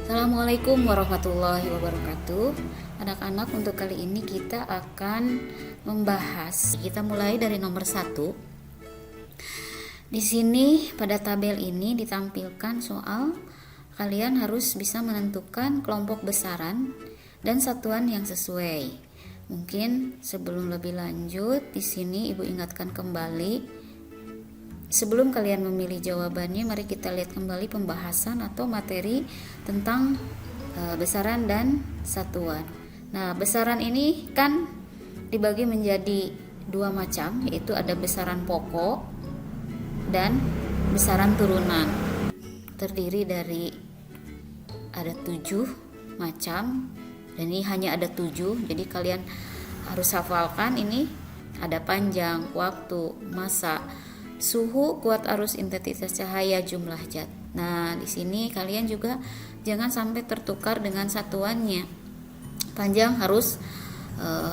Assalamualaikum warahmatullahi wabarakatuh. Anak-anak, untuk kali ini kita akan membahas. Kita mulai dari nomor 1. Di sini pada tabel ini ditampilkan soal kalian harus bisa menentukan kelompok besaran dan satuan yang sesuai. Mungkin sebelum lebih lanjut, di sini Ibu ingatkan kembali. Sebelum kalian memilih jawabannya, mari kita lihat kembali pembahasan atau materi tentang besaran dan satuan. Nah, besaran ini kan dibagi menjadi dua macam, yaitu ada besaran pokok dan besaran turunan. Terdiri dari ada 7 macam, dan ini hanya ada 7, jadi kalian harus hafalkan ini. Ada panjang, waktu, massa, suhu, kuat arus, intensitas cahaya, jumlah zat. Nah, di sini kalian juga jangan sampai tertukar dengan satuannya. Panjang harus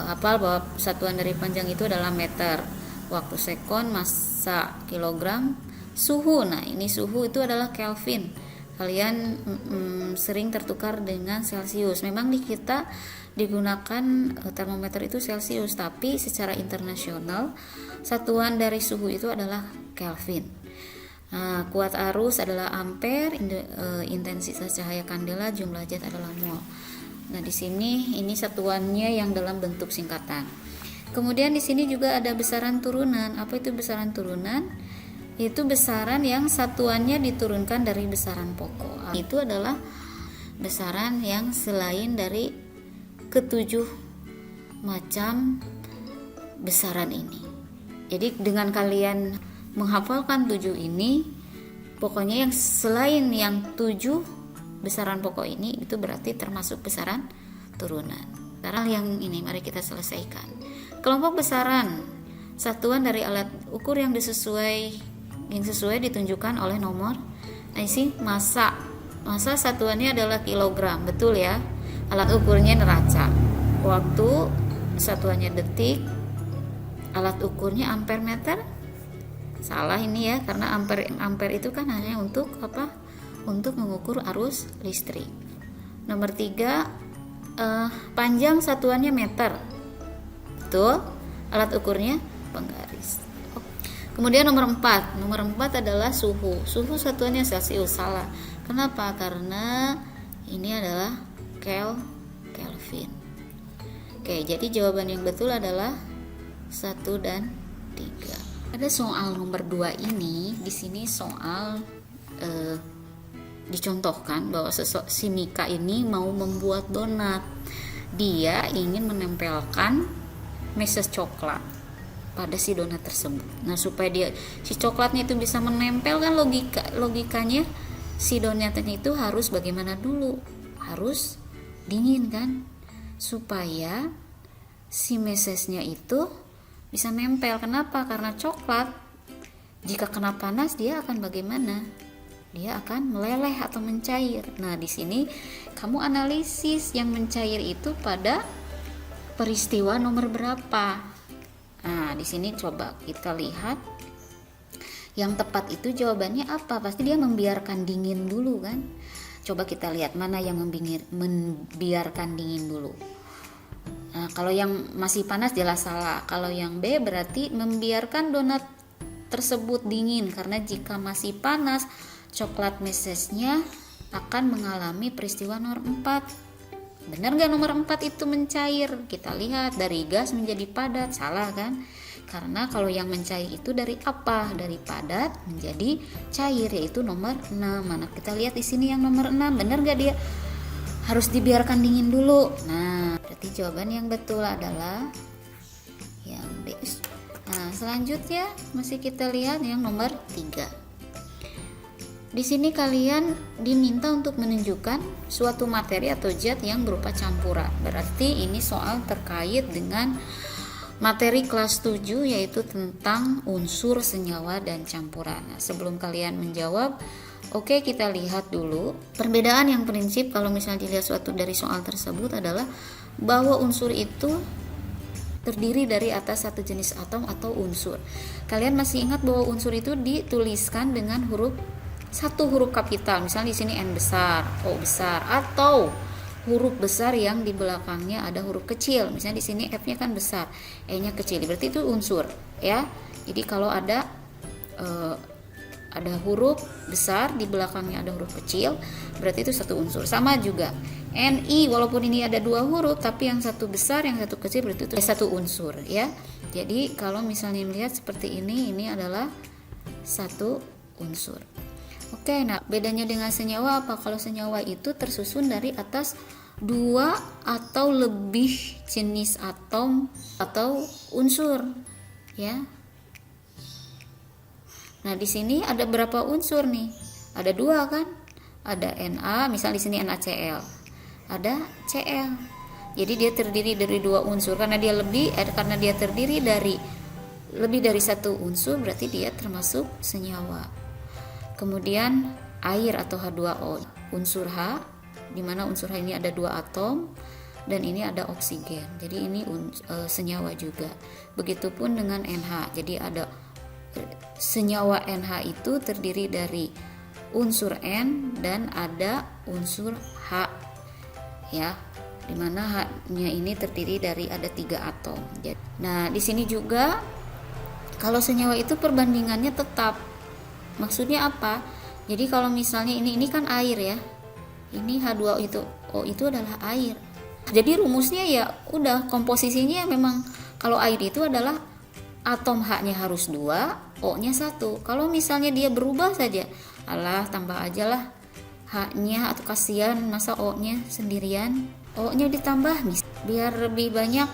hafal bahwa satuan dari panjang itu adalah meter, waktu sekon, massa kilogram, suhu. Nah, ini suhu itu adalah Kelvin. Kalian sering tertukar dengan Celcius. Memang di kita digunakan termometer itu Celcius, tapi secara internasional satuan dari suhu itu adalah Kelvin. Nah, kuat arus adalah ampere, intensitas cahaya kandela, jumlah zat adalah mol. Nah, di sini ini satuannya yang dalam bentuk singkatan. Kemudian di sini juga ada besaran turunan. Apa itu besaran turunan? Itu besaran yang satuannya diturunkan dari besaran pokok. Itu adalah besaran yang selain dari ketujuh macam besaran ini. Jadi dengan kalian menghafalkan 7 ini, pokoknya yang selain yang 7 besaran pokok ini, itu berarti termasuk besaran turunan. Sekarang yang ini mari kita selesaikan. Kelompok besaran, satuan dari alat ukur yang sesuai ditunjukkan oleh nomor. Nah, isi massa satuannya adalah kilogram, betul ya. Alat ukurnya neraca. Waktu satuannya detik. Alat ukurnya ampere meter. Salah ini ya, karena ampere itu kan hanya untuk apa? Untuk mengukur arus listrik. Nomor 3, panjang satuannya meter. Betul. Alat ukurnya penggaris. Kemudian nomor 4 adalah suhu. Suhu satuannya Celcius. Salah. Kenapa? Karena ini adalah Kelvin. Oke, jadi jawaban yang betul adalah 1 dan 3. Pada soal nomor 2 ini, di sini soal dicontohkan bahwa si Mika ini mau membuat donat. Dia ingin menempelkan meses coklat pada si donat tersebut. Nah, supaya si coklatnya itu bisa menempel, kan logikanya si donatnya itu harus bagaimana dulu? Harus dingin kan? Supaya si mesesnya itu bisa nempel. Kenapa? Karena coklat jika kena panas dia akan bagaimana? Dia akan meleleh atau mencair. Nah, di sini kamu analisis yang mencair itu pada peristiwa nomor berapa. Nah, di sini coba kita lihat yang tepat itu jawabannya apa? Pasti dia membiarkan dingin dulu kan? Coba kita lihat mana yang membiarkan dingin dulu. Nah, kalau yang masih panas jelas salah. Kalau yang B berarti membiarkan donat tersebut dingin, karena jika masih panas coklat mesesnya akan mengalami peristiwa nomor 4. Benar gak nomor 4 itu mencair? Kita lihat dari gas menjadi padat. Salah kan? Karena kalau yang mencair itu dari apa? Dari padat menjadi cair, yaitu nomor 6. Mana kita lihat di sini yang nomor 6. Benar gak dia harus dibiarkan dingin dulu? Nah, berarti jawaban yang betul adalah yang B. Nah, selanjutnya masih kita lihat yang nomor 3. Di sini kalian diminta untuk menunjukkan suatu materi atau zat yang berupa campuran. Berarti ini soal terkait dengan materi kelas 7, yaitu tentang unsur, senyawa, dan campuran. Nah, sebelum kalian menjawab, oke, kita lihat dulu. Perbedaan yang prinsip kalau misalnya dilihat suatu dari soal tersebut adalah bahwa unsur itu terdiri dari atas satu jenis atom atau unsur. Kalian masih ingat bahwa unsur itu dituliskan dengan huruf satu huruf kapital, misalnya di sini N besar, O besar, atau huruf besar yang di belakangnya ada huruf kecil, misalnya di sini F-nya kan besar, E-nya kecil, berarti itu unsur ya. Jadi kalau ada huruf besar di belakangnya ada huruf kecil, berarti itu satu unsur. Sama juga NI, walaupun ini ada dua huruf tapi yang satu besar yang satu kecil, berarti itu satu unsur ya. Jadi kalau misalnya melihat seperti ini adalah satu unsur. Oke, nah bedanya dengan senyawa apa? Kalau senyawa itu tersusun dari atas dua atau lebih jenis atom atau unsur ya. Nah, di sini ada berapa unsur nih? Ada dua kan? Ada Na, misal di sini NaCl. Ada Cl. Jadi dia terdiri dari dua unsur, karena dia terdiri dari lebih dari satu unsur, berarti dia termasuk senyawa. Kemudian air atau H2O, unsur H, di mana unsur H ini ada dua atom dan ini ada oksigen. Jadi ini senyawa juga. Begitupun dengan NH. Jadi ada senyawa NH itu terdiri dari unsur N dan ada unsur H ya, dimana H-nya ini terdiri dari ada 3 atom. Nah, di sini juga kalau senyawa itu perbandingannya tetap. Maksudnya apa? Jadi kalau misalnya ini kan air ya, ini H2O itu adalah air. Jadi rumusnya ya udah, komposisinya memang kalau air itu adalah atom H-nya harus 2, O-nya 1. Kalau misalnya dia berubah saja, alah tambah aja lah H-nya, atau kasihan masa O-nya sendirian, O-nya ditambah biar lebih banyak.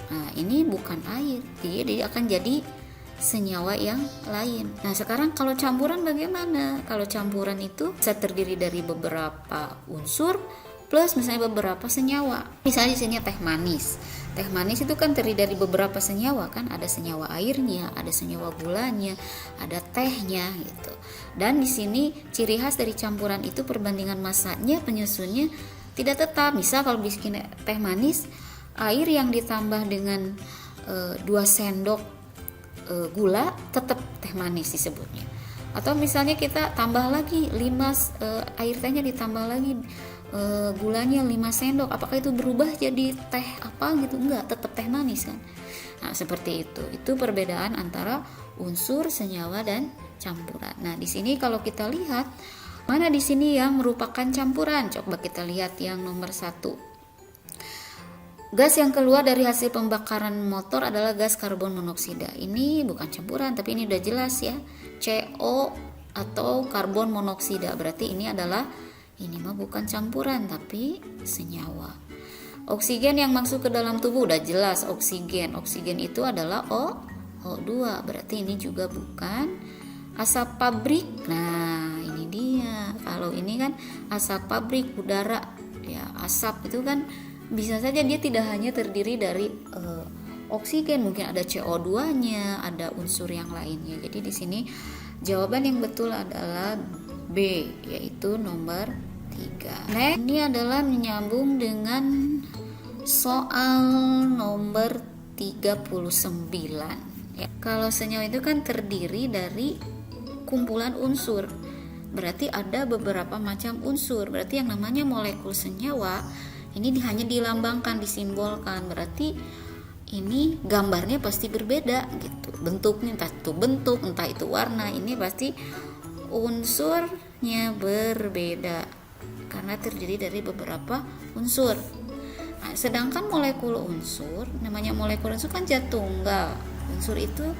Nah, ini bukan air, jadi dia akan jadi senyawa yang lain. Nah, sekarang kalau campuran bagaimana? Kalau campuran itu bisa terdiri dari beberapa unsur plus misalnya beberapa senyawa. Misalnya di sini teh manis. Teh manis itu kan terdiri dari beberapa senyawa kan, ada senyawa airnya, ada senyawa gulanya, ada tehnya gitu. Dan di sini ciri khas dari campuran itu perbandingan masanya, penyusunnya tidak tetap. Misal kalau bikin teh manis, air yang ditambah dengan 2 sendok gula tetap teh manis disebutnya. Atau misalnya kita tambah lagi 5 air tehnya ditambah lagi gulanya 5 sendok, apakah itu berubah jadi teh apa gitu? Enggak, tetap teh manis kan. Nah, seperti itu perbedaan antara unsur, senyawa, dan campuran. Nah, di sini kalau kita lihat mana di sini yang merupakan campuran, coba kita lihat yang nomor 1. Gas yang keluar dari hasil pembakaran motor adalah gas karbon monoksida. Ini bukan campuran, tapi ini udah jelas ya, CO atau karbon monoksida. Berarti ini mah bukan campuran tapi senyawa. Oksigen yang masuk ke dalam tubuh udah jelas oksigen. Oksigen itu adalah O2. Berarti ini juga bukan asap pabrik. Nah, ini dia. Kalau ini kan asap pabrik udara ya, asap itu kan bisa saja dia tidak hanya terdiri dari oksigen, mungkin ada CO2-nya, ada unsur yang lainnya. Jadi di sini jawaban yang betul adalah B, yaitu nomor 3. Next, ini adalah menyambung dengan soal nomor 39 ya. Kalau senyawa itu kan terdiri dari kumpulan unsur, berarti ada beberapa macam unsur. Berarti yang namanya molekul senyawa ini hanya dilambangkan, disimbolkan. Berarti ini gambarnya pasti berbeda gitu. Bentuknya entah itu bentuk, entah itu warna, ini pasti unsurnya berbeda karena terdiri dari beberapa unsur. Nah, sedangkan molekul unsur, namanya molekul unsur kan zat tunggal. Unsur itu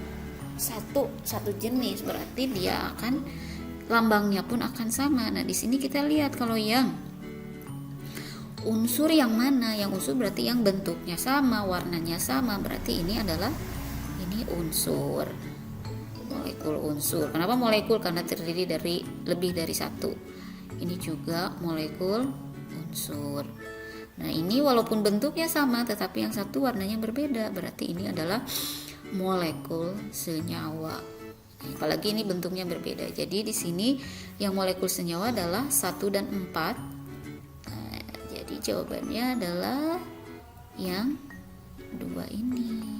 satu jenis, berarti dia akan lambangnya pun akan sama. Nah, di sini kita lihat kalau yang unsur yang mana, yang unsur berarti yang bentuknya sama, warnanya sama, berarti ini unsur. Molekul unsur. Kenapa molekul? Karena terdiri dari lebih dari satu. Ini juga molekul unsur. Nah, ini walaupun bentuknya sama tetapi yang satu warnanya berbeda, berarti ini adalah molekul senyawa. Apalagi ini bentuknya berbeda. Jadi di sini yang molekul senyawa adalah 1 dan 4. Nah, jadi jawabannya adalah yang 2 ini.